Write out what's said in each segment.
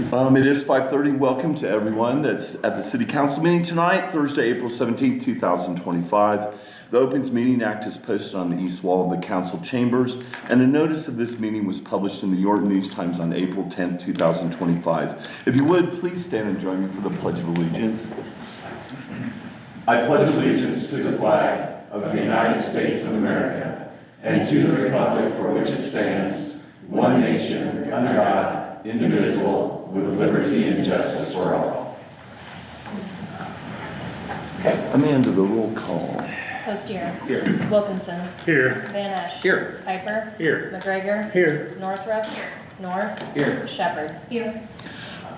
It is 5:30. Welcome to everyone that's at the City Council meeting tonight, Thursday, April 17th, 2025. The Opens Meeting Act is posted on the east wall of the council chambers, and a notice of this meeting was published in the York News Times on April 10th, 2025. If you would, please stand and join me for the Pledge of Allegiance. I pledge allegiance to the flag of the United States of America and to the republic for which it stands, one nation, under God, indivisible, with liberty and justice for all. Amanda, the roll call. Postier. Here. Wilkinson. Here. Van Esch. Here. Piper. Here. McGregor. Here. Northrup. North. Here. Shepherd. Here.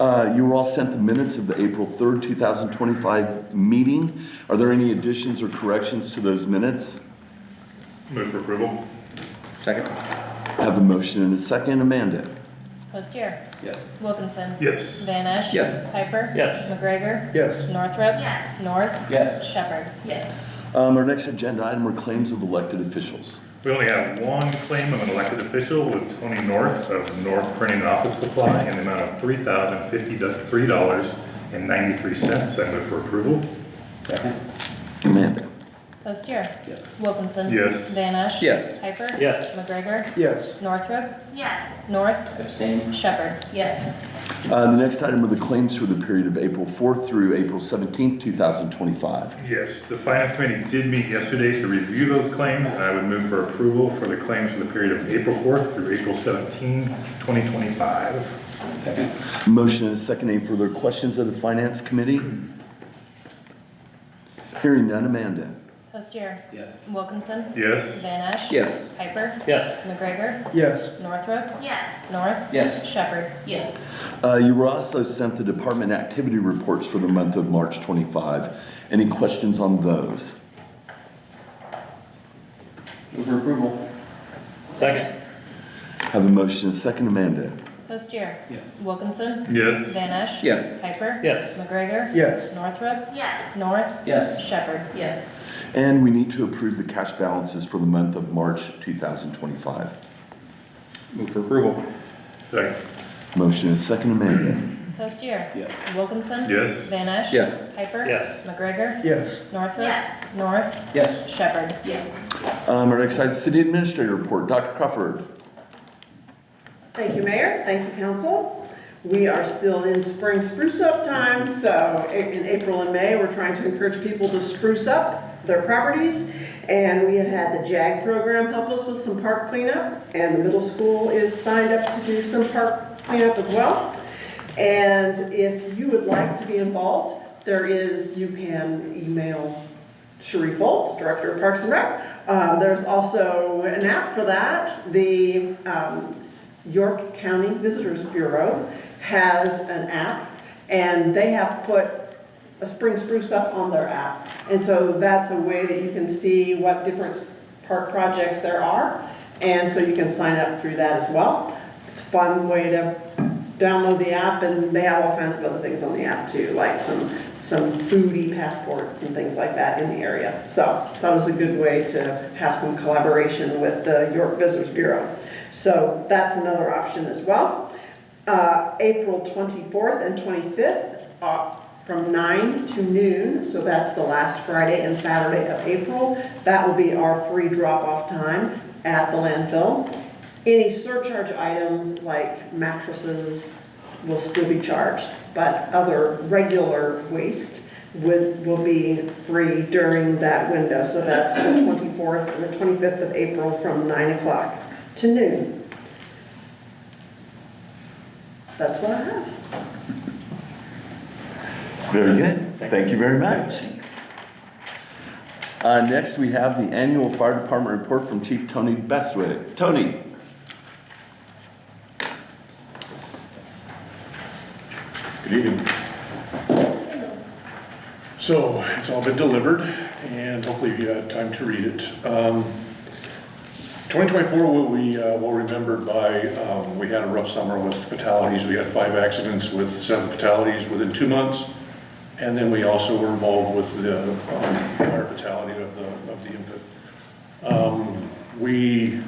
You were all sent the minutes of the April 3rd, 2025 meeting. Are there any additions or corrections to those minutes? Move for approval. Second. Have a motion and a second. Amanda? Postier. Yes. Wilkinson. Yes. Van Esch. Yes. Piper. Yes. McGregor. Yes. Northrup. Yes. North. Yes. Shepherd. Yes. Our next agenda item are claims of elected officials. We only have one claim of an elected official with Tony North of North Printing and Office Supply in the amount of $3,053.93. I move for approval. Second. Amanda? Postier. Yes. Wilkinson. Yes. Van Esch. Yes. Piper. Yes. McGregor. Yes. Northrup. Yes. North. Abstain. Shepherd. Yes. The next item are the claims for the period of April 4th through April 17th, 2025. Yes, the Finance Committee did meet yesterday to review those claims, and I would move for approval for the claims for the period of April 4th through April 17, 2025. Second. Motion and a second. Any further questions of the Finance Committee? Hearing none. Amanda? Postier. Yes. Wilkinson. Yes. Van Esch. Yes. Piper. Yes. McGregor. Yes. Northrup. Yes. North. Yes. Shepherd. Yes. You were also sent the department activity reports for the month of March 25. Any questions on those? Move for approval. Second. Have a motion and a second. Amanda? Postier. Yes. Wilkinson. Yes. Van Esch. Yes. Piper. Yes. McGregor. Yes. Northrup. Yes. North. Yes. Shepherd. Yes. And we need to approve the cash balances for the month of March 2025. Move for approval. Second. Motion and a second. Amanda? Postier. Yes. Wilkinson. Yes. Van Esch. Yes. Piper. Yes. McGregor. Yes. Northrup. Yes. North. Yes. Shepherd. Yes. Our next item is City Administrator Report. Dr. Crawford. Thank you, Mayor. Thank you, Council. We are still in spring spruce up time, so in April and May, we're trying to encourage people to spruce up their properties. And we have had the JAG program help us with some park cleanup, and the middle school is signed up to do some park cleanup as well. And if you would like to be involved, you can email Sheree Foltz, Director of Parks and Rec. There's also an app for that. The York County Visitors Bureau has an app, and they have put a spring spruce up on their app. And so that's a way that you can see what different park projects there are. And so you can sign up through that as well. It's a fun way to download the app, and they have all kinds of other things on the app too, like some foodie passports and things like that in the area. So that was a good way to have some collaboration with the York Visitors Bureau. So that's another option as well. April 24th and 25th from 9 to noon, so that's the last Friday and Saturday of April. That will be our free drop-off time at the landfill. Any surcharge items like mattresses will still be charged, but other regular waste will be free during that window. So that's the 24th and the 25th of April from 9 o'clock to noon. That's what I have. Very good. Thank you very much. Next, we have the annual Fire Department report from Chief Tony Bestwick. Tony. Good evening. So it's all been delivered, and hopefully you had time to read it. 2024 will be well remembered by, we had a rough summer with fatalities. We had 5 accidents with 7 fatalities within 2 months. And then we also were involved with the fire fatality of the infant. We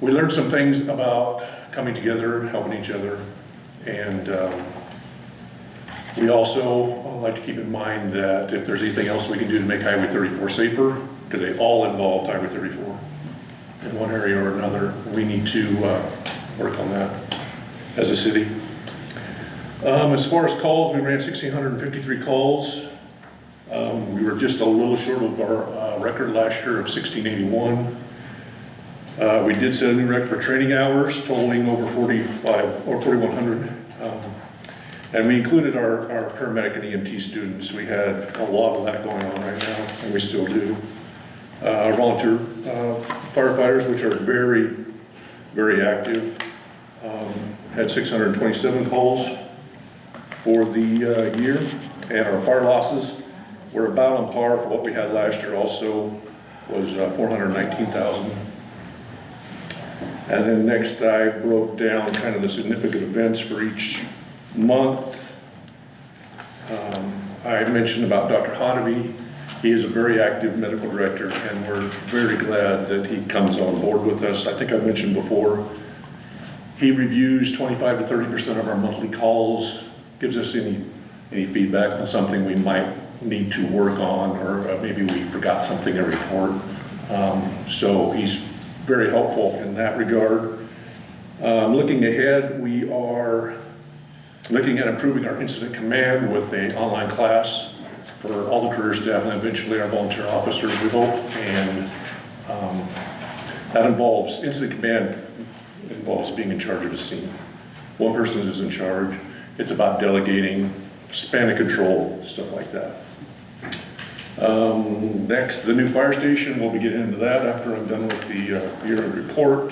learned some things about coming together, helping each other, And we also like to keep in mind that if there's anything else we can do to make Highway 34 safer, because they all involve Highway 34 in one area or another, we need to work on that as a city. As far as calls, we ran 1,653 calls. We were just a little short of our record last year of 1,681. We did set a new record for training hours, totaling over 4,100. And we included our paramedic and EMT students. We had a lot of that going on right now, and we still do. Our volunteer firefighters, which are very, very active, had 627 calls for the year. And our fire losses were about on par for what we had last year also, was 419,000. And then next I broke down kind of the significant events for each month. I mentioned about Dr. Honaby. He is a very active medical director, and we're very glad that he comes on board with us. I think I mentioned before, he reviews 25 to 30% of our monthly calls, gives us any feedback on something we might need to work on, or maybe we forgot something in a report. So he's very helpful in that regard. Looking ahead, we are looking at improving our incident command with an online class for all the career staff and eventually our volunteer officers, we hope. And that involves, incident command involves being in charge of a scene. One person is in charge. It's about delegating, span of control, stuff like that. Next, the new fire station. We'll be getting into that after I'm done with the year-end report.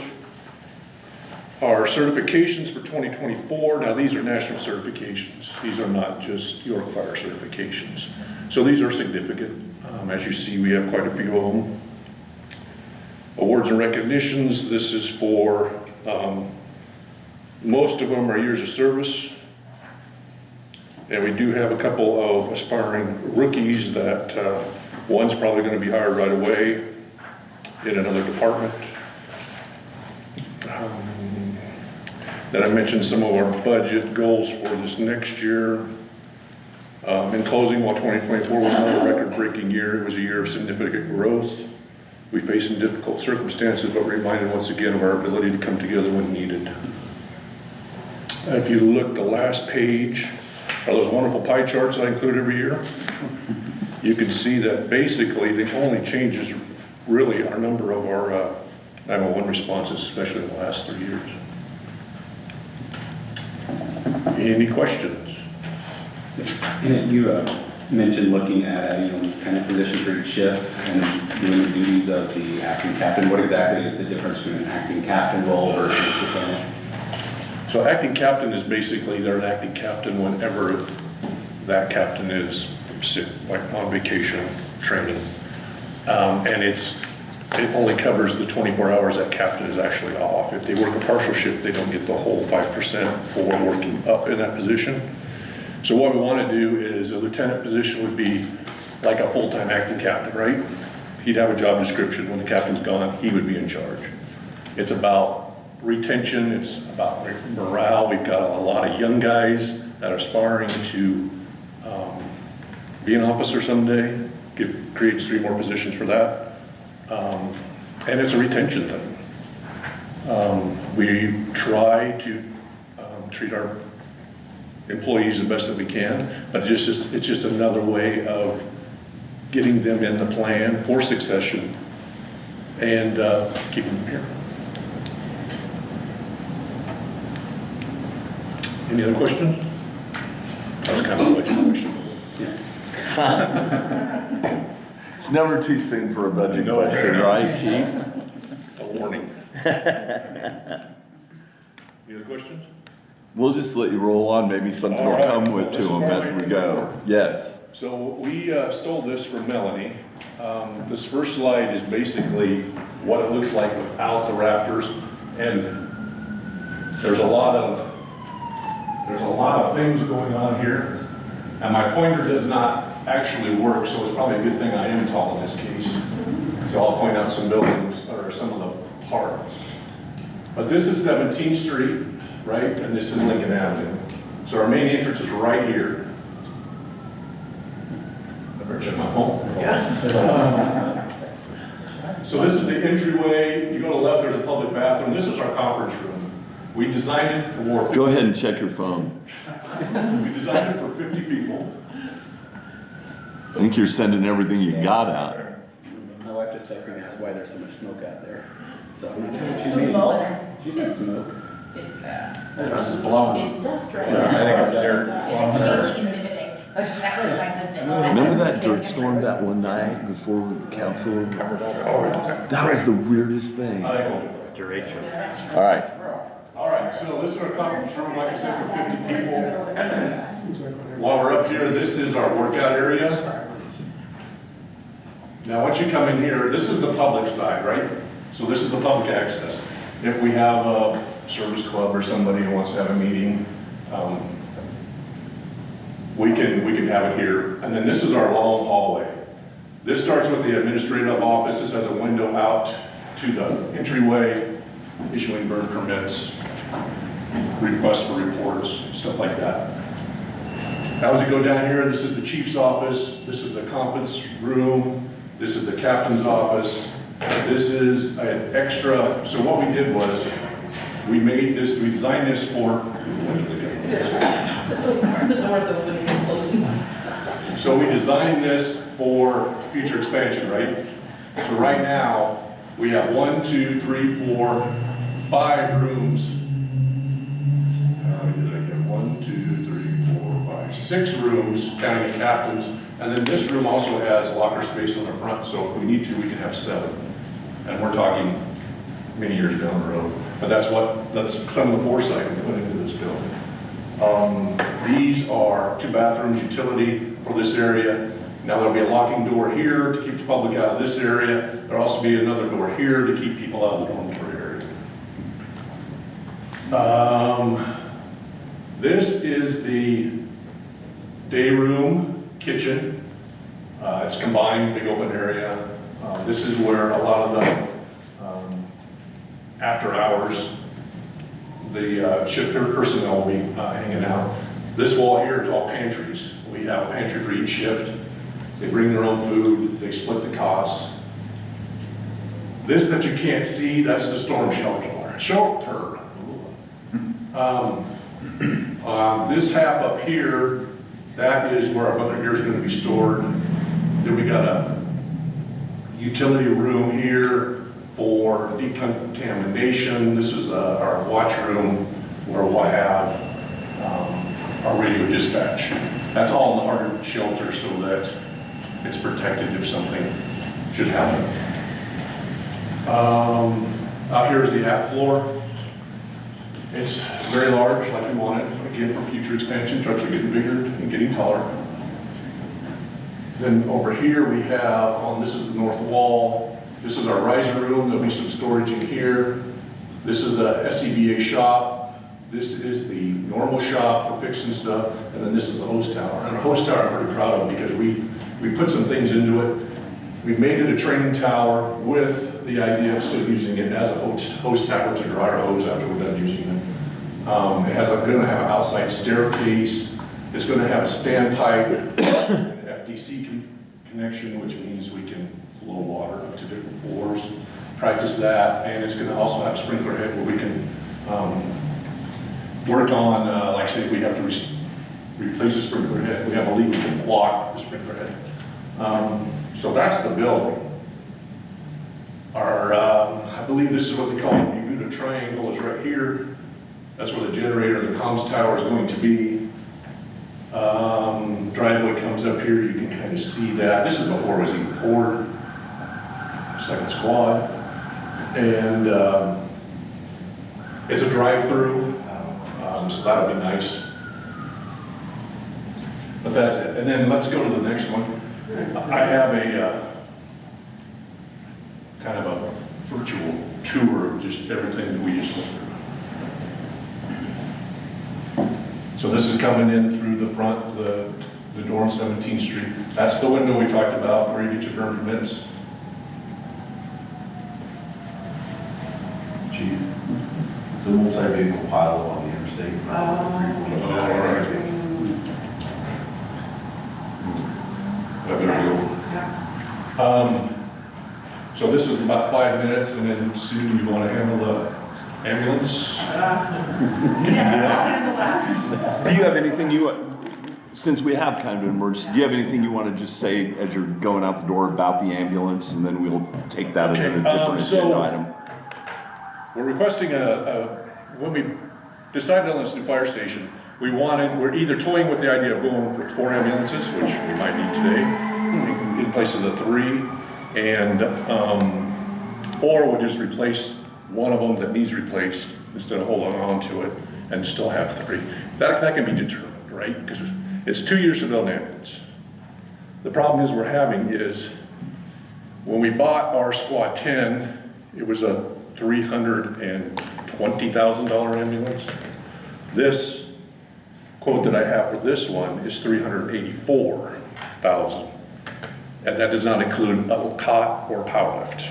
Our certifications for 2024, now these are national certifications. These are not just York Fire certifications. So these are significant. As you see, we have quite a few of them. Awards and recognitions, this is for, most of them are years of service. And we do have a couple of aspiring rookies that one's probably going to be hired right away in another department. Then I mentioned some of our budget goals for this next year. In closing, while 2024 was not a record-breaking year, it was a year of significant growth. We faced some difficult circumstances, but reminded once again of our ability to come together when needed. If you look the last page, are those wonderful pie charts I include every year? You can see that basically the only changes really are number of our 911 responses, especially in the last 3 years. Any questions? And you mentioned looking at adding kind of position for each shift and doing the duties of the acting captain. What exactly is the difference between an acting captain role versus lieutenant? So acting captain is basically, they're an acting captain whenever that captain is sick, like on vacation, training. And it only covers the 24 hours that captain is actually off. If they work a partial shift, they don't get the whole 5% for working up in that position. So what we want to do is a lieutenant position would be like a full-time acting captain, right? He'd have a job description. When the captain's gone, he would be in charge. It's about retention, it's about morale. We've got a lot of young guys that are aspiring to be an officer someday. Creates 3 more positions for that. And it's a retention thing. We try to treat our employees the best that we can, but it's just another way of getting them in the plan for succession and keeping them here. Any other questions? That was kind of a budget question. It's never too soon for a budget question, right, Chief? A warning. Any other questions? We'll just let you roll on. Maybe something will come with to them as we go. Yes. So we stole this from Melanie. This first slide is basically what it looks like without the Raptors, and there's a lot of things going on here. And my pointer does not actually work, so it's probably a good thing I am tall in this case. So I'll point out some buildings or some of the parts. But this is 17th Street, right? And this is Lincoln Avenue. So our main entrance is right here. I better check my phone. So this is the entryway. You go to the left, there's a public bathroom. This is our conference room. We designed it for. Go ahead and check your phone. We designed it for 50 people. I think you're sending everything you got out. My wife just texted me and asked why there's so much smoke out there. So I'm not sure It's what she means. smoke. She said smoke. This is blowing. It's dust right I now. think it's dirt. It's really inhibiting. That was my husband. Remember that dirt storm that one night before the council? That was the weirdest thing. All right. All right, so this is our conference room, like I said, for 50 people. While we're up here, this is our workout area. Now, once you come in here, this is the public side, right? So this is the public access. If we have a service club or somebody who wants to have a meeting, we can have it here. And then this is our long hallway. This starts with the administrative office. This has a window out to the entryway, issuing burn permits, requests for reports, stuff like that. Now as we go down here, this is the chief's office, this is the conference room, this is the captain's office, this is an extra, so what we did was, we designed this for, so we designed this for future expansion, right? So right now, we have 1, 2, 3, 4, 5 rooms. How many did I get? 1, 2, 3, 4, 5, 6 rooms, counting the captains. And then this room also has locker space on the front, so if we need to, we can have 7. And we're talking many years down the road. But that's some of the foresight we put into this building. These are 2 bathrooms, utility for this area. Now there'll be a locking door here to keep the public out of this area. There'll also be another door here to keep people out of the dormitory area. This is the day room, kitchen. It's combined, big open area. This is where a lot of the after hours, the shift personnel will be hanging out. This wall here is all pantries. We have a pantry for each shift. They bring their own food, they split the costs. This that you can't see, that's the storm shelter. This half up here, that is where our bunker gear is going to be stored. Then we got a utility room here for decontamination. This is our watch room where we'll have our radio dispatch. That's all in the hardened shelter so that it's protected if something should happen. Out here is the app floor. It's very large, like we want it, again, for future expansion. Trucks are getting bigger and getting taller. Then over here we have, this is the north wall. This is our riser room. There'll be some storage in here. This is a SCBA shop. This is the normal shop for fixing stuff. And then this is the hose tower. And the hose tower I'm pretty proud of because we put some things into it. We made it a training tower with the idea of still using it as a hose tower to dry our hose after we're done using it. It has going to have an outside staircase. It's going to have a standpipe, an FDC connection, which means we can flow water up to different floors. Practice that, and it's going to also have a sprinkler head where we can work on, like say if we have to replace the sprinkler head, we have a leak, we can block the sprinkler head. So that's the building. Our, I believe this is what they call the Bermuda Triangle, is right here. That's where the generator, the comms tower is going to be. Driveway comes up here, you can kind of see that. This is before it was even poured. Second squad. And it's a drive-through, so that'll be nice. But that's it. And then let's go to the next one. I have a kind of a virtual tour of just everything that we just went through. So this is coming in through the front, the door on 17th Street. That's the window we talked about where you get your burn permits. Chief, it's a multi-vehicle pilot on the interstate. All right. So this is about 5 minutes, and then Sue, you want to handle the ambulance? Yes, I'll handle that. Do you have anything since we have kind of an emergency, do you have anything you want to just say as you're going out the door about the ambulance, and then we'll take that as a Okay, different so- agenda item? We're requesting when we decided on this new fire station, we're either toying with the idea of going with 4 ambulances, which we might need today, in place of the 3, and, or we'll just replace one of them that needs replaced instead of holding on to it and still have 3. That can be determined, right? Because it's 2 years to build an ambulance. The problem is we're having is, when we bought our Squad 10, it was a $320,000 ambulance. This quote that I have for this one is $384,000. And that does not include a cot or power lift.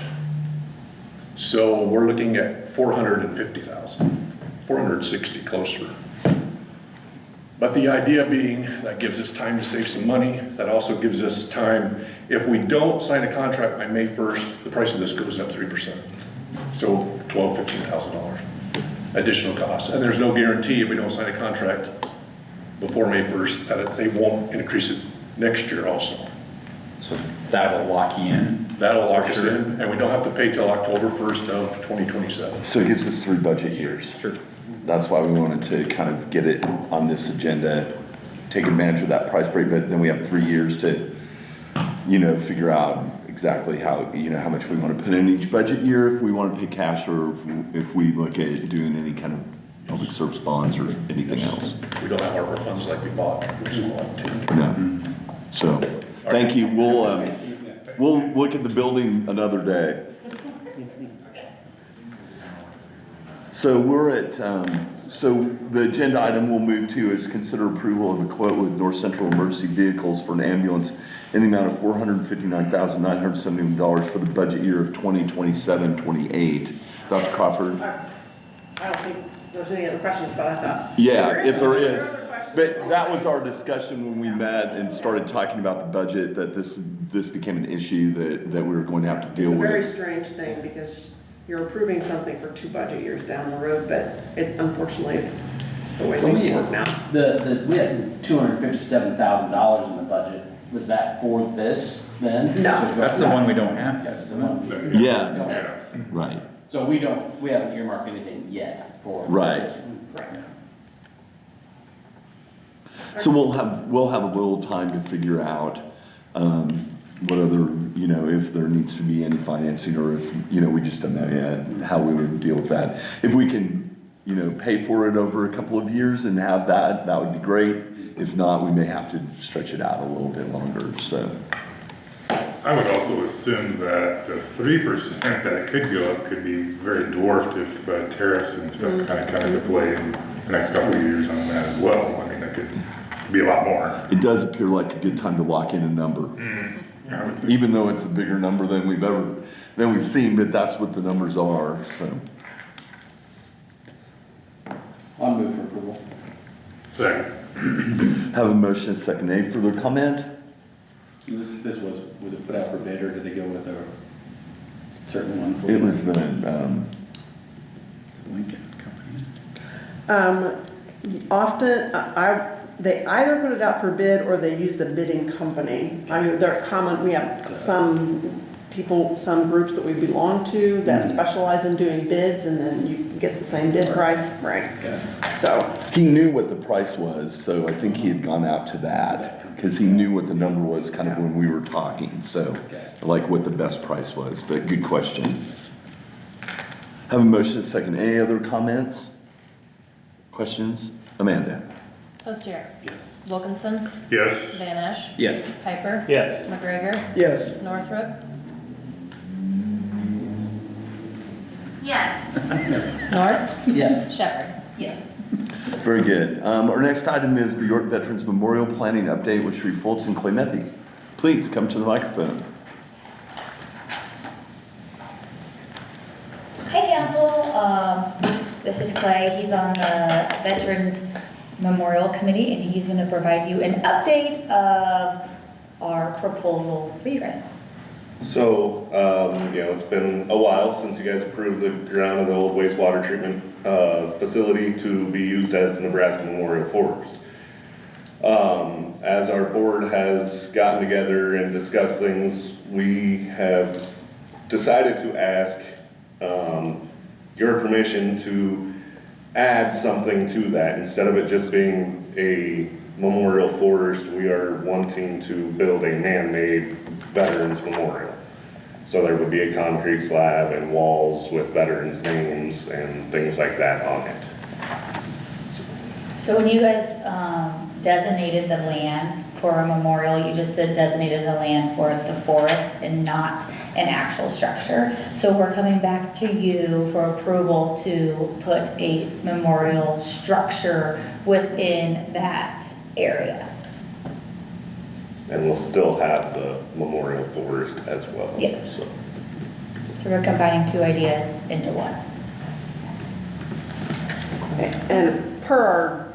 So we're looking at $450,000, $460 closer. But the idea being that gives us time to save some money. That also gives us time, if we don't sign a contract by May 1st, the price of this goes up 3%. So $12,000, $15,000 additional costs. And there's no guarantee if we don't sign a contract before May 1st that they won't increase it next year also. So that'll lock you in? That'll lock us in, and we don't have to pay till October 1st of 2027. So it gives us 3 budget years. Sure. That's why we wanted to kind of get it on this agenda, take advantage of that price break, but then we have 3 years to, figure out exactly how much we want to put in each budget year, if we want to pay cash, or if we look at doing any kind of public service bonds or anything else. We don't have ARPA funds like we bought, which is one, too. No. So, thank you. We'll look at the building another day. So we're at, so the agenda item we'll move to is consider approval of a quote with North Central Emergency Vehicles for an ambulance in the amount of $459,971 for the budget year of 2027-28. Dr. Crawford? I don't think there's any other questions, but I thought. Yeah, if there is. Are other questions? But that was our discussion when we met and started talking about the budget, that this became an issue that we were going to have to deal It's a very with. strange thing because you're approving something for 2 budget years down the road, but unfortunately, it's the way Well, things work now. we had $257,000 in the budget. Was that for this then? No. That's the one we don't have That's yet. the one we don't Yeah, have. right. So we haven't earmarked anything yet for Right. this one. Right. So we'll have a little time to figure out, what other, if there needs to be any financing, or if, we just don't know yet how we would deal with that. If we can, pay for it over a couple of years and have that would be great. If not, we may have to stretch it out a little bit longer, so. I would also assume that the 3% that it could go up could be very dwarfed if tariffs and stuff kind of come into play in the next couple of years on that as well. I mean, that could be a lot more. It does appear like a good time to lock in a number, I would say. even though it's a bigger number than we've seen, but that's what the numbers are, so. I'll move for approval. Second. Have a motion, a second. Any further comment? Was it put out for bid, or did they go with a certain one? It was the, Lincoln Company. Often, they either put it out for bid or they used a bidding company. I mean, they're common, we have some groups that we belong to that specialize in doing bids, and then you get the same bid price, right? Okay. So, he knew what the price was, so I think he had gone out to that, because he knew what the number was kind of when we were talking, so, like what the best price was, but good question. Have a motion, a second. Any other comments? Questions? Amanda? Postier? Yes. Wilkinson? Yes. Van Esch? Yes. Piper? Yes. McGregor? yes. Northrup? Yes. North? Yes. Shepherd? Yes. Very good. Our next item is the York Veterans Memorial Planning Update with Sheree Fultz and Clay Methy. Please come to the microphone. Hi, Council. This is Clay. He's on the Veterans Memorial Committee, and he's going to provide you an update of our proposal for you guys. So, it's been a while since you guys approved the ground of the old wastewater treatment facility to be used as the Nebraska Memorial Forest. As our board has gotten together and discussed things, we have decided to ask your permission to add something to that. Instead of it just being a memorial forest, we are wanting to build a man-made veterans memorial. So there would be a concrete slab and walls with veterans' names and things like that on it. So when you guys designated the land for a memorial, you just designated the land for the forest and not an actual structure. So we're coming back to you for approval to put a memorial structure within that area. And we'll still have the memorial forest as well. Yes. So. So we're combining two ideas into one. And per our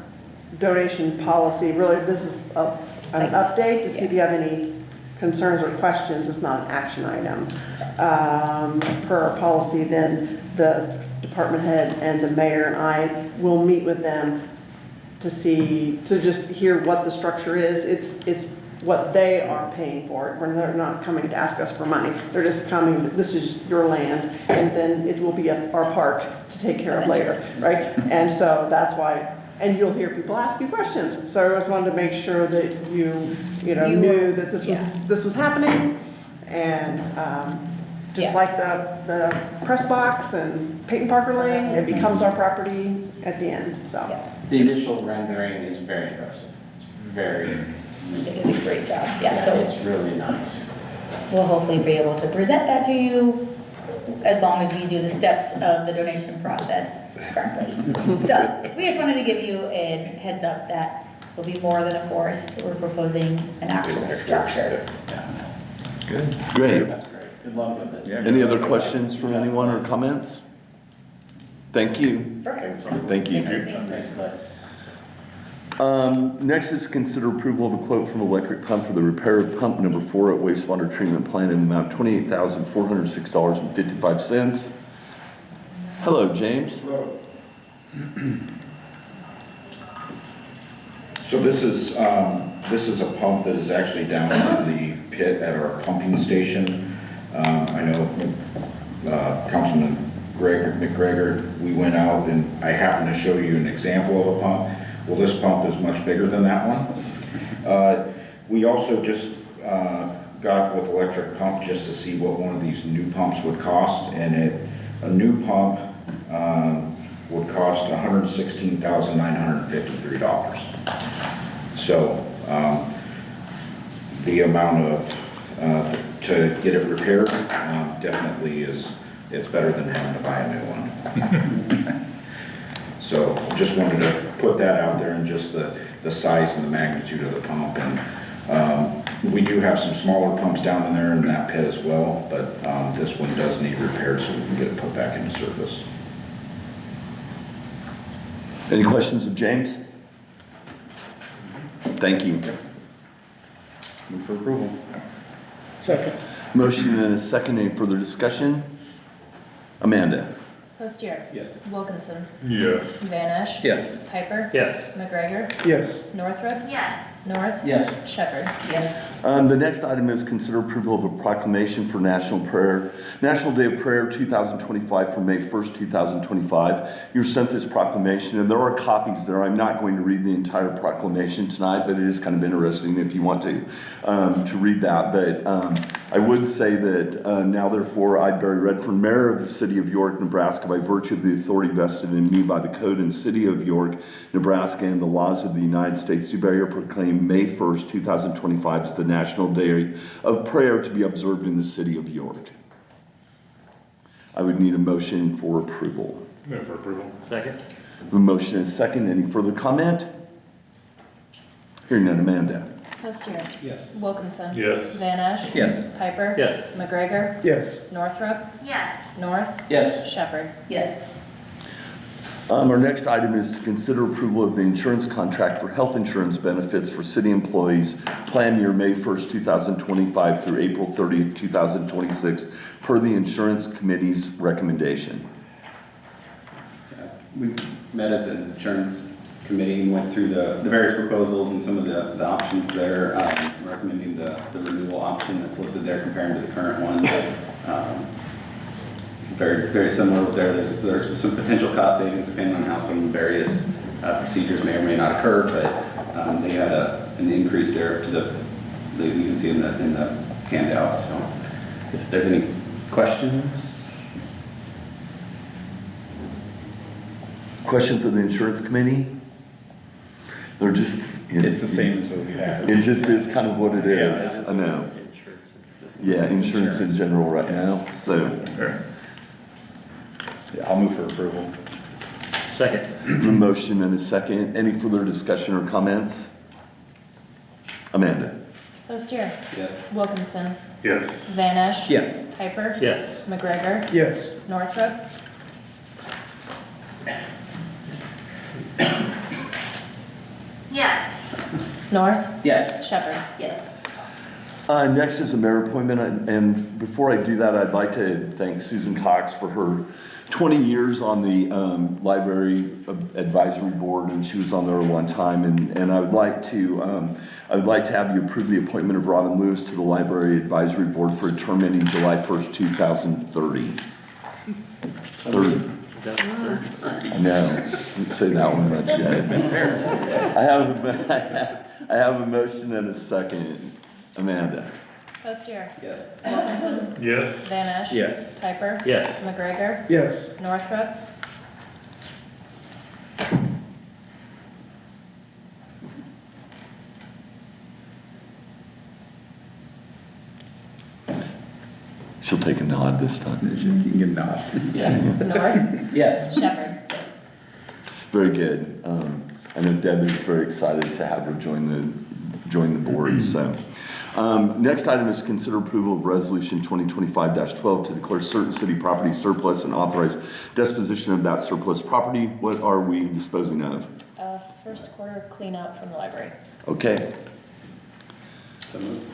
donation policy, really, this is an Thanks. update to see if you have any concerns or questions. It's not an action item. Per our policy, then the department head and the mayor and I will meet with them to just hear what the structure is. It's what they are paying for it, when they're not coming to ask us for money. They're just coming, this is your land, and then it will be our park to take care of later, right? And so that's why, and you'll hear people ask you questions. So I just wanted to make sure that you knew that this was happening, and just like the press box and Peyton Parker Lane, it becomes our property at the end, so. The initial rendering is very impressive. It's very, You did a great job. Yeah, yeah, so it's really nice. we'll hopefully be able to present that to you as long as we do the steps of the donation process correctly. So we just wanted to give you a heads up that will be more than a forest. We're proposing an actual structure. Good. Great. That's great. Good luck with it. Yeah. Any other questions from anyone or comments? Thank you. Perfect. Thank you. Thanks, Clay. Next is consider approval of a quote from Electric Pump for the repair of pump number 4 at wastewater treatment plant in the amount of $28,406.55. Hello, James. Hello. So this is a pump that is actually down in the pit at our pumping station. I know Councilman McGregor, we went out and I happened to show you an example of a pump. Well, this pump is much bigger than that one. We also just got with Electric Pump just to see what one of these new pumps would cost, and a new pump would cost $116,953. So the amount of to get it repaired definitely it's better than having to buy a new one. So just wanted to put that out there, and just the size and the magnitude of the pump. And we do have some smaller pumps down in there in that pit as well, but this one does need repaired so we can get it put back into service. Any questions of James? Thank you. Move for approval. Second. Motion and a second. Any further discussion? Amanda? Postier? Yes. Wilkinson? Yes. Van Esch? Yes. Piper? Yes. McGregor? Yes. Northrup? Yes. North? Yes. Shepherd? Yes. The next item is consider approval of a proclamation for National Day of Prayer 2025 for May 1st, 2025. You're sent this proclamation, and there are copies there. I'm not going to read the entire proclamation tonight, but it is kind of interesting if you want to read that. But I would say that now therefore I, Barry Redfern, Mayor of the City of York, Nebraska, by virtue of the authority vested in me by the Code and City of York, Nebraska, and the laws of the United States, do bear proclaim May 1st, 2025 as the National Day of Prayer to be observed in the City of York. I would need a motion for approval. Move for approval. Second. The motion is second. Any further comment? Hearing none. Amanda? Postier? Yes. Wilkinson? Yes. Van Esch? Yes. Piper? Yes. McGregor? Yes. Northrup? Yes. North? Yes. Shepherd? Yes. Our next item is to consider approval of the insurance contract for health insurance benefits for city employees, plan year May 1st, 2025 through April 30th, 2026, per the insurance committee's recommendation. We met as an insurance committee and went through the various proposals and some of the options there, recommending the renewal option that's listed there comparing to the current one. Very, very similar there. There's some potential cost savings depending on how some various procedures may or may not occur, but they had an increase there to you can see in the handout. So if there's any questions. Questions of the insurance committee? They're just. It's the same as what we had. It just is kind of what it is. Yeah. I know. Yeah, insurance in general right now, so. Yeah, I'll move for approval. Second. A motion and a second. Any further discussion or comments? Amanda? Postier. Yes. Wilkinson. Yes. Van Esch. Yes. Piper. Yes. McGregor. Yes. Northrup. Yes. North. Yes. Shepherd. Yes. Next is a mayor appointment, and before I do that, I'd like to thank Susan Cox for her 20 years on the library advisory board, and she was on there a long time. And I would like to have you approve the appointment of Robin Lewis to the library advisory board for a term ending July 1st, 2030. I know, didn't say that one much yet. I have a motion and a second. Amanda? Postier. Yes. Wilkinson. Yes. Van Esch. Yes. Piper. Yes. McGregor. Yes. Northrup. She'll take a nod this time. You can get a nod. Yes. North. Yes. Shepherd. Yes. Very good. I know Deb is very excited to have her join the board, so. Next item is consider approval of resolution 2025-12 to declare certain city property surplus and authorize disposition of that surplus property. What are we disposing of? First quarter cleanup from the library. Okay, So moved.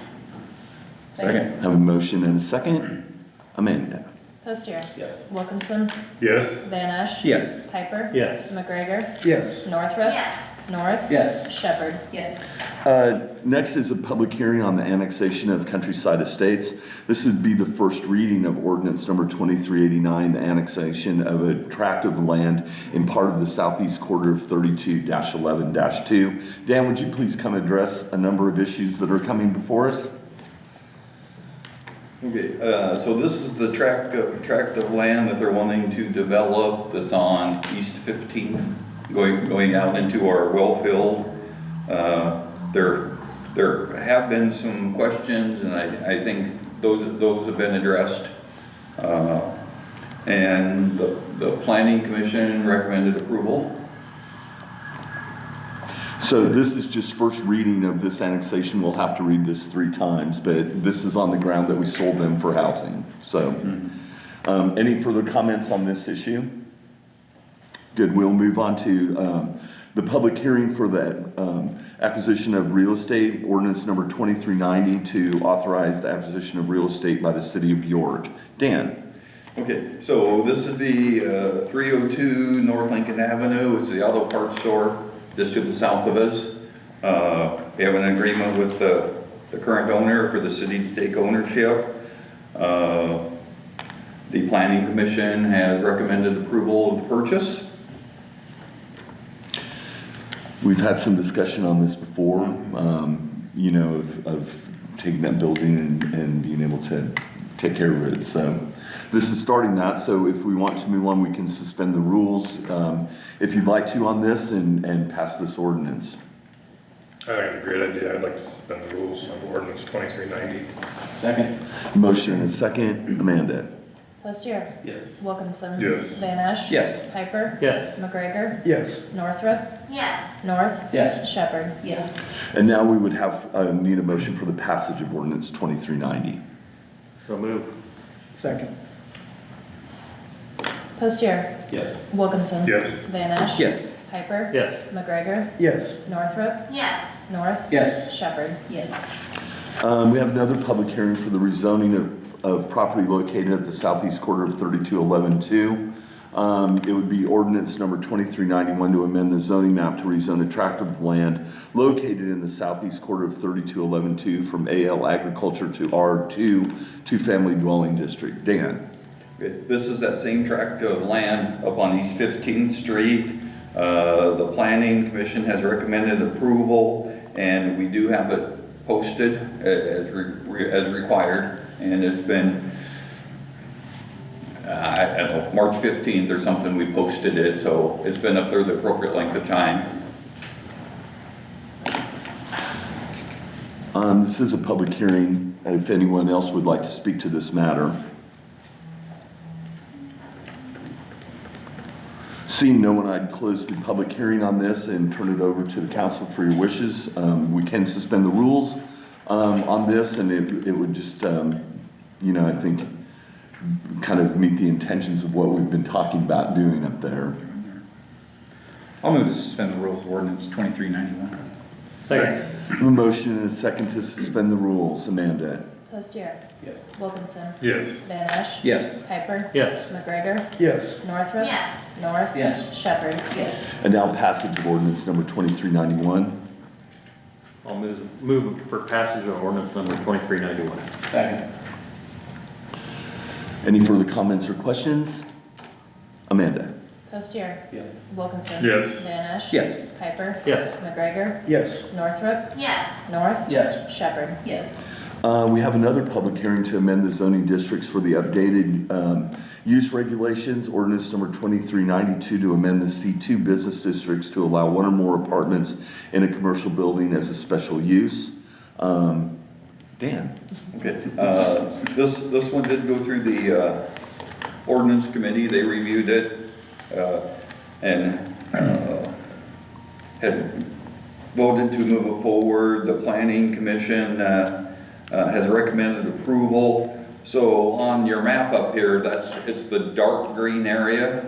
Second. have a motion and a second. Amanda? Postier. Yes. Wilkinson. Yes. Van Esch. Yes. Piper. Yes. McGregor. Yes. Northrup. Yes. North. Yes. Shepherd. Yes. Next is a public hearing on the annexation of Countryside Estates. This would be the first reading of ordinance number 2389, the annexation of a tract of land in part of the southeast quarter of 32-11-2. Dan, would you please come address a number of issues that are coming before us? Okay, so this is the tract of land that they're wanting to develop that's on East 15th, going out into our well field. There have been some questions, and I think those have been addressed. And the Planning Commission recommended approval. So this is just first reading of this annexation. We'll have to read this 3 times, but this is on the ground that we sold them for housing. So, any further comments on this issue? Good, we'll move on to the public hearing for the acquisition of real estate, ordinance number 2390 to authorize the acquisition of real estate by the city of York. Dan? Okay, so this would be 302 North Lincoln Avenue. It's the auto parts store just to the south of us. We have an agreement with the current owner for the city to take ownership. The Planning Commission has recommended approval of the purchase. We've had some discussion on this before, you know, of taking that building and being able to take care of it. So this is starting that. So if we want to move on, we can suspend the rules if you'd like to on this and pass this ordinance. I think it's a great idea. I'd like to suspend the rules on ordinance 2390. Second. Motion and second. Amanda? Postier. Yes. Wilkinson. Yes. Van Esch. Yes. Piper. Yes. McGregor. Yes. Northrup. Yes. North. Yes. Shepherd. Yes. And now we would have, need a motion for the passage of ordinance 2390. So move. Second. Postier, Yes. Wilkinson. Yes. Van Esch. Yes. Piper. Yes. McGregor. Yes. Northrup. Yes. North. Yes. Shepherd. Yes. We have another public hearing for the rezoning of property located at the southeast quarter of 3211-2. It would be ordinance number 2391 to amend the zoning map to rezone a tract of land located in the southeast quarter of 3211-2 from AL agriculture to R2 two-family dwelling district. Dan? This is that same tract of land up on East 15th Street. The Planning Commission has recommended approval, and we do have it posted as required, and it's been, I don't know, March 15th or something, we posted it, so it's been up there the appropriate length of time. This is a public hearing. If anyone else would like to speak to this matter. Seeing no one, I'd close the public hearing on this and turn it over to the council for your wishes. We can suspend the rules on this, and it would just, you know, I think, kind of meet the intentions of what we've been talking about doing up there. I'll move to suspend the rules of ordinance 2391. Second. A motion and a second to suspend the rules. Amanda? Postier, Yes. Wilkinson. Yes. Van Esch. Yes. Piper. Yes. McGregor. Yes. Northrup. Yes. North. Yes. Shepherd. Yes. And now passage of ordinance number 2391. I'll move for passage of ordinance number 2391. Second. Any further comments or questions? Amanda? Postier, Yes. Wilkinson. Yes. Van Esch. Yes. Piper. Yes. McGregor. Yes. Northrup. Yes. North. Yes. Shepherd. Yes. We have another public hearing to amend the zoning districts for the updated use regulations, ordinance number 2392 to amend the C2 business districts to allow one or more apartments in a commercial building as a special use. Dan? Okay, this one did go through the ordinance committee, they reviewed it, and had voted to move it forward. The planning commission has recommended approval. So on your map up here, it's the dark green area.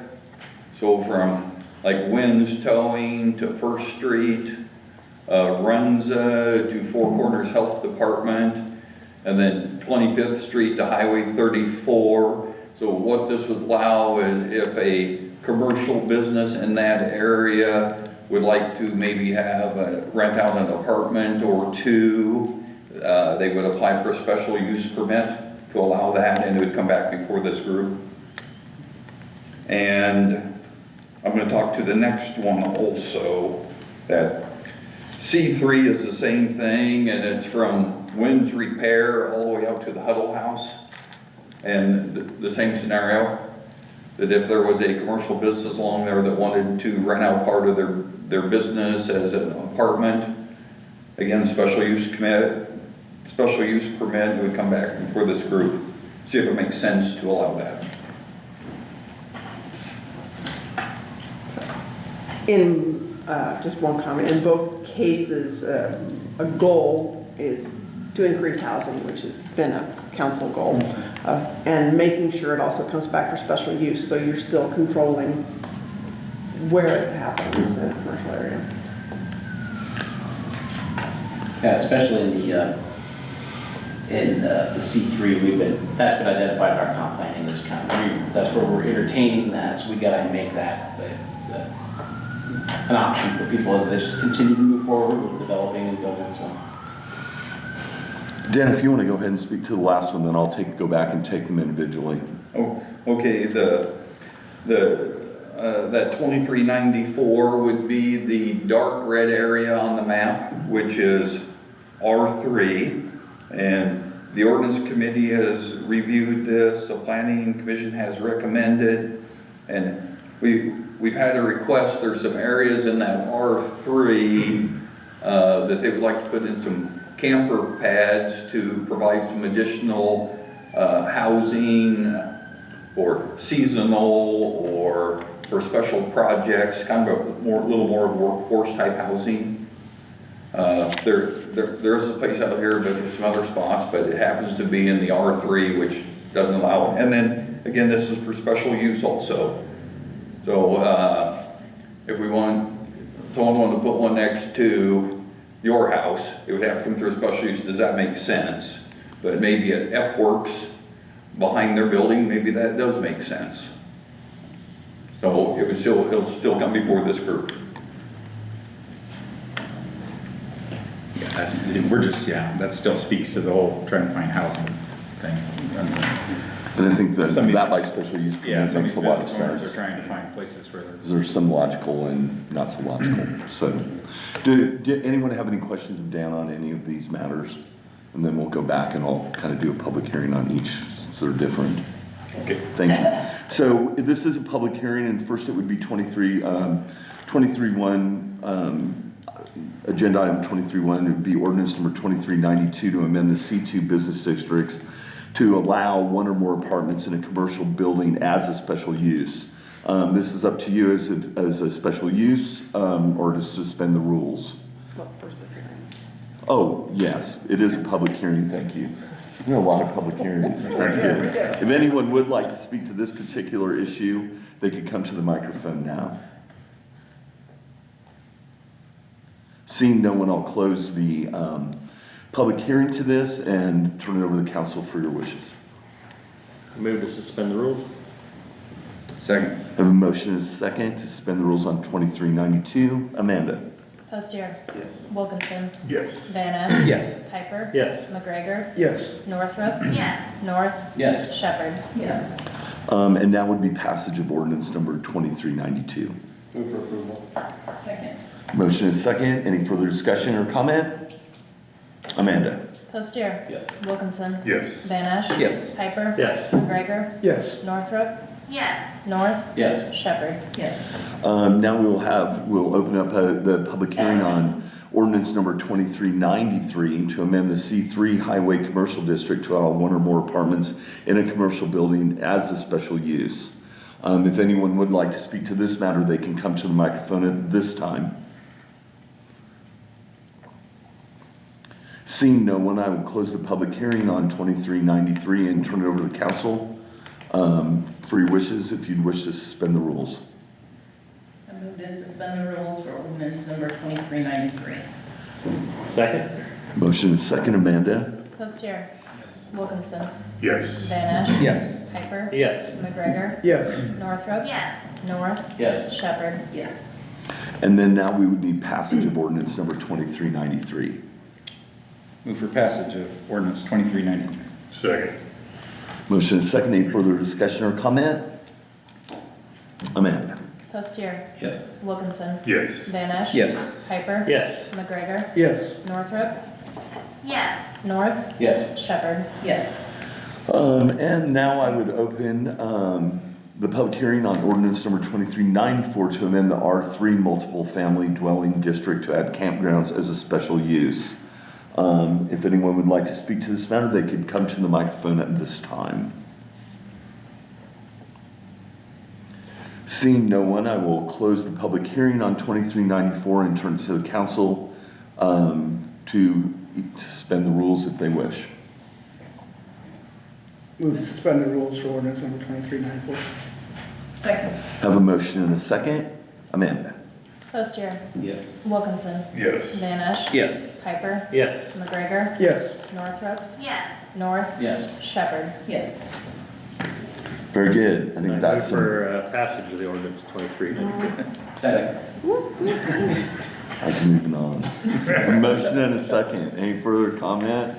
So from like Wynn's Towing to First Street, Runza to Four Corners Health Department, and then 25th Street to Highway 34. So what this would allow is if a commercial business in that area would like to maybe have rent out an apartment or two, they would apply for a special use permit to allow that, and it would come back before this group. And I'm going to talk to the next one also, that C3 is the same thing, and it's from Wynn's Repair all the way out to the Huddle House. And the same scenario, that if there was a commercial business along there that wanted to rent out part of their business as an apartment, again, special use permit would come back before this group, see if it makes sense to allow that. Just one comment, in both cases, a goal is to increase housing, which has been a council goal, and making sure it also comes back for special use, so you're still controlling where it happens in a commercial area. Yeah, especially in the C3, that's been identified in our comp planning, this kind of, that's where we're entertaining that, so we gotta make that an option for people as they continue to move forward with developing and building, so. Dan, if you want to go ahead and speak to the last one, then I'll go back and take them individually. Oh, okay, that 2394 would be the dark red area on the map, which is R3. And the ordinance committee has reviewed this, the planning commission has recommended, and we've had a request, there's some areas in that R3 that they would like to put in some camper pads to provide some additional housing or seasonal or for special projects, kind of a little more workforce type housing. There's a place out here, but there's some other spots, but it happens to be in the R3, which doesn't allow it. And then again, this is for special use also. So, if we want, someone wanted to put one next to your house, it would have to come through a special use. Does that make sense? But maybe at F-Works behind their building, maybe that does make sense. So it'll still come before this group. Yeah, that still speaks to the whole trying to find housing thing. And I think that Somebody- that by special use Yeah, permit some of makes these a lot of business owners sense. are trying to find places for their. There's some logical and not so logical. So, do anyone have any questions of Dan on any of these matters? And then we'll go back and I'll kind of do a public hearing on each since they're different. Okay, thank you. So this is a public hearing, and first it would be 23-1, agenda item 23-1, it would be ordinance number 2392 to amend the C2 business districts to allow one or more apartments in a commercial building as a special use. This is up to you as a special use, or to suspend the rules. Oh, yes, it is a public hearing, thank you. There are a lot of public hearings, that's good. If anyone would like to speak to this particular issue, they could come to the microphone now. Seeing no one, I'll close the public hearing to this and turn it over to the council for your wishes. Move to suspend the rules. Second. I have a motion and a second to suspend the rules on 2392. Amanda? Postier? Yes. Wilkinson? Yes. Van Ash? Yes. Piper? Yes. McGregor? Yes. Northrop? Yes. North? Yes. Shepherd? Yes. And now would be passage of ordinance number 2392. Move for approval. Second. Motion is second. Any further discussion or comment? Amanda? Postier? Yes. Wilkinson? Yes. Van Ash? Yes. Piper? Yes. McGregor? Yes. Northrop? Yes. North? Yes. Shepherd? Yes. Now we'll open up the public hearing on ordinance number 2393 to amend the C3 Highway Commercial District to allow one or more apartments in a commercial building as a special use. If anyone would like to speak to this matter, they can come to the microphone at this time. Seeing no one, I will close the public hearing on 2393 and turn it over to the council for your wishes, if you'd wish to suspend the rules. I move to suspend the rules for ordinance number 2393. Second? Motion is second. Amanda? Postier? Yes. Wilkinson? Yes. Van Ash? Yes. Piper? Yes. McGregor? Yes. Northrop? Yes. North? Yes. Shepherd? Yes. And then now we would need passage of ordinance number 2393. Move for passage of ordinance 2393. Second. Motion is second. Any further discussion or comment? Amanda? Postier? Yes. Wilkinson? Yes. Van Ash? Yes. Piper? Yes. McGregor? Yes. Northrop? Yes. North? Yes. Shepherd? Yes. And now I would open the public hearing on ordinance number 2394 to amend the R3 multiple family dwelling district to add campgrounds as a special use. If anyone would like to speak to this matter, they could come to the microphone at this time. Seeing no one, I will close the public hearing on 2394 and turn it to the council to suspend the rules if they wish. Move to suspend the rules for ordinance number 2394. Second. Have a motion and a second. Amanda? Postier? Yes. Wilkinson? Yes. Van Ash? Yes. Piper? Yes. Yes. McGregor? Northrop? Yes. North? Yes. Shepherd? Yes. Very good. I I think move that's for passage of the ordinance 2393. Second. I was moving on. A motion and a second. Any further comment?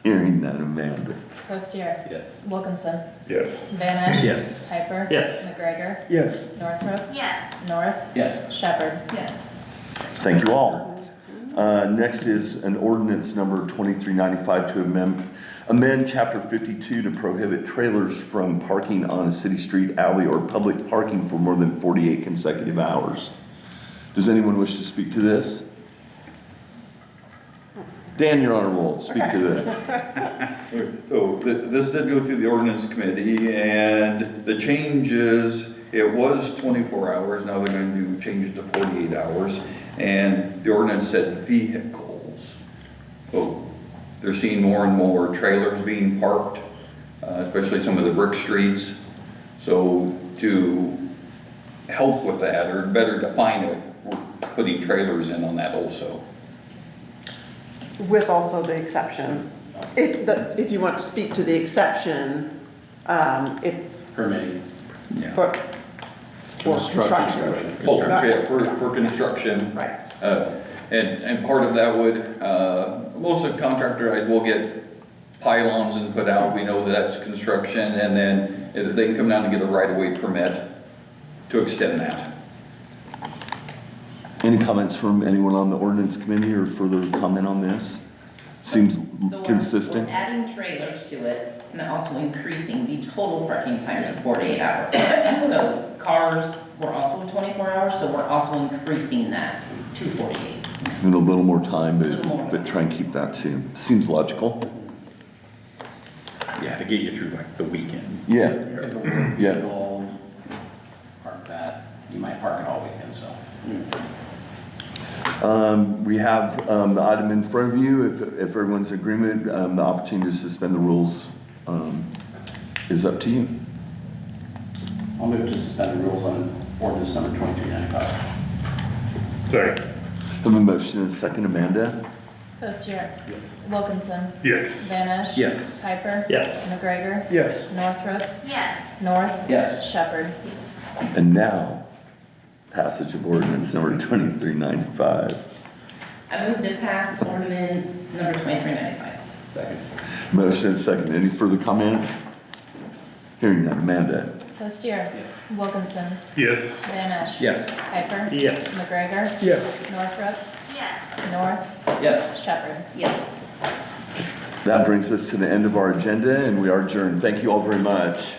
Hearing none. Amanda? Postier? Yes. Wilkinson? Yes. Van Ash? Yes. Piper? Yes. McGregor? Yes. Northrop? Yes. North? Yes. Shepherd? Yes. Thank you all. Next is an ordinance number 2395 to amend Chapter 52 to prohibit trailers from parking on a city street, alley, or public parking for more than 48 consecutive hours. Does anyone wish to speak to this? Dan, you're on a roll. Speak to this. So this did go through the ordinance committee, and the changes, it was 24 hours, now they're going to change it to 48 hours. And the ordinance said vehicles. So they're seeing more and more trailers being parked especially some of the brick streets. So to help with that, or better define it, we're putting trailers in on that also. With also the exception, if you want to speak to the exception, if, Permitting. for construction. Oh, yeah, for construction. Right. And part of that would, most of the contractor guys will get pylons and put out, we know that's construction, and then they can come down and get a right-of-way permit to extend that. Any comments from anyone on the ordinance committee or further comment on this? Seems So consistent. we're adding trailers to it and also increasing the total parking time to 48 hours. So cars were also 24 hours, so we're also increasing that to 48. And a little more time, Little more. but try and keep that too. Seems logical. Yeah, to get you through like the weekend. Yeah, Yeah. People park that, you might park it all weekend, so. we have the item in front of you. If everyone's in agreement, the opportunity to suspend the rules is up to you. I'll move to suspend the rules on ordinance number 2395. Sorry. Have a motion and a second, Amanda? Postier, Yes. Wilkinson, Yes. Van Esch. Yes. Piper. Yes. McGregor. Yes. Northrup. Yes. North. Yes. Shepherd. And now, passage of ordinance number 2395. I move to pass ordinance number 2395. Second. Motion and second. Any further comments? Hearing none. Amanda? Postier. Yes. Wilkinson, Yes. Van Esch. Yes. Piper. Yes. McGregor. Yes. Northrup. Yes. North. Yes. Shepherd. Yes. That brings us to the end of our agenda, and we are adjourned. Thank you all very much.